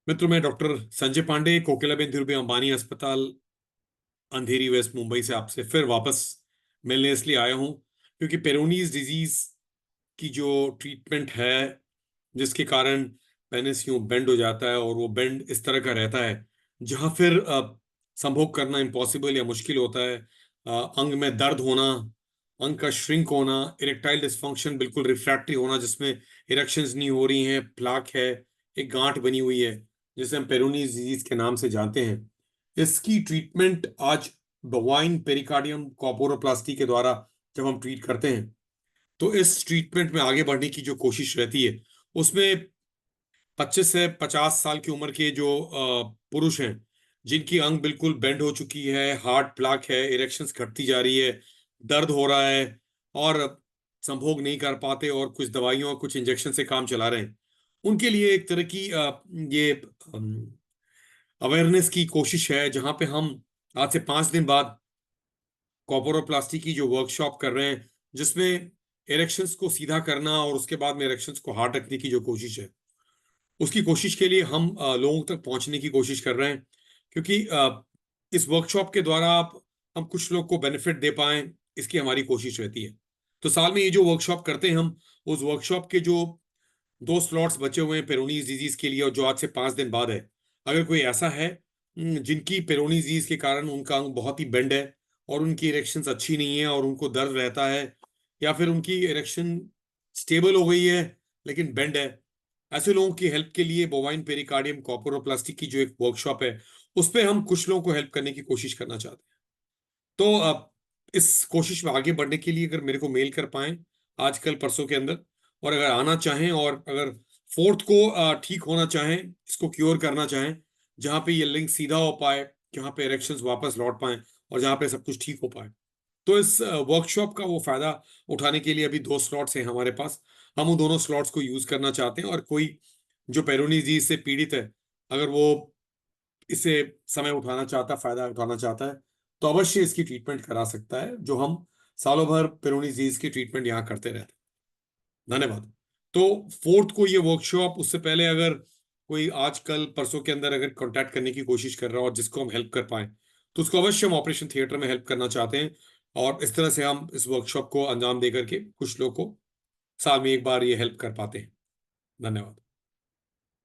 मित्रों, मैं डॉक्टर संजय पांडे, कोकिलाबेन धीरूभाई अंबानी अस्पताल, अंधेरी वेस्ट मुंबई से आपसे फिर वापस मिलने इसलिए आया हूं क्योंकि पेरोनीज डिजीज की जो ट्रीटमेंट है, जिसके कारण पेनिस यूं बेंड हो जाता है और वो बेंड इस तरह का रहता है जहां फिर संभोग करना इम्पॉसिबल या मुश्किल होता है। अंग में दर्द होना, अंग का श्रिंक होना, इरेक्टाइल डिसफंक्शन, बिल्कुल रिफ्रैक्टरी होना जिसमें इरेक्शंस नहीं हो रही हैं, प्लाक है, एक गांठ बनी हुई है जिसे हम पेरोनीज डिजीज के नाम से जानते हैं। इसकी ट्रीटमेंट आज बोवाइन पेरिकार्डियम कॉर्पोरोप्लास्टी के द्वारा जब हम ट्रीट करते हैं तो इस ट्रीटमेंट में आगे बढ़ने की जो कोशिश रहती है उसमें 25 से 50 साल की उम्र के जो पुरुष हैं, जिनकी अंग बिल्कुल बेंड हो चुकी है, हार्ट प्लाक है, इरेक्शंस घटती जा रही है, दर्द हो रहा है और संभोग नहीं कर पाते और कुछ दवाइयों और कुछ इंजेक्शन से काम चला रहे हैं, उनके लिए एक तरह की ये अवेयरनेस की कोशिश है जहां पे हम आज से 5 दिन बाद कॉर्पोरोप्लास्टी की जो वर्कशॉप कर रहे हैं, जिसमें इरेक्शंस को सीधा करना और उसके बाद में इरेक्शंस को हार्ड रखने की जो कोशिश है, उसकी कोशिश के लिए हम लोगों तक पहुंचने की कोशिश कर रहे हैं। क्योंकि इस वर्कशॉप के द्वारा आप हम कुछ लोग को बेनिफिट दे पाएं, इसकी हमारी कोशिश रहती है। तो साल में ये जो वर्कशॉप करते हैं हम, उस वर्कशॉप के जो 2 स्लॉट्स बचे हुए हैं पेरोनीज डिजीज के लिए और जो आज से 5 दिन बाद है, अगर कोई ऐसा है जिनकी पेरोनीज डिजीज के कारण उनका अंग बहुत ही बेंड है और उनकी इरेक्शंस अच्छी नहीं है और उनको दर्द रहता है, या फिर उनकी इरेक्शन स्टेबल हो गई है लेकिन बेंड है, ऐसे लोगों की हेल्प के लिए बोवाइन पेरिकार्डियम कॉर्पोरोप्लास्टी की जो एक वर्कशॉप है, उस पे हम कुछ लोगों को हेल्प करने की कोशिश करना चाहते हैं। तो इस कोशिश में आगे बढ़ने के लिए अगर मेरे को मेल कर पाएं आजकल परसों के अंदर, और अगर आना चाहें और अगर फोर्थ को ठीक होना चाहें, इसको क्योर करना चाहें, जहां पे ये लिंक सीधा हो पाए, जहां पे इरेक्शंस वापस लौट पाए और जहां पे सब कुछ ठीक हो पाए, तो इस वर्कशॉप का वो फायदा उठाने के लिए अभी 2 स्लॉट्स हैं हमारे पास। हम उन दोनों स्लॉट्स को यूज करना चाहते हैं और कोई जो पेरोनी डिजीज से पीड़ित है, अगर वो इसे समय उठाना चाहता है, फायदा उठाना चाहता है, तो अवश्य इसकी ट्रीटमेंट करा सकता है, जो हम सालों भर पेरोनी डिजीज की ट्रीटमेंट यहाँ करते रहते हैं। धन्यवाद। तो फोर्थ को ये वर्कशॉप, उससे पहले अगर कोई आज कल परसों के अंदर अगर कांटेक्ट करने की कोशिश कर रहा हो और जिसको हम हेल्प कर पाए, तो उसको अवश्य हम ऑपरेशन थिएटर में हेल्प करना चाहते हैं। और इस तरह से हम इस वर्कशॉप को अंजाम दे करके कुछ लोग को साल में एक बार ये हेल्प कर पाते हैं। धन्यवाद।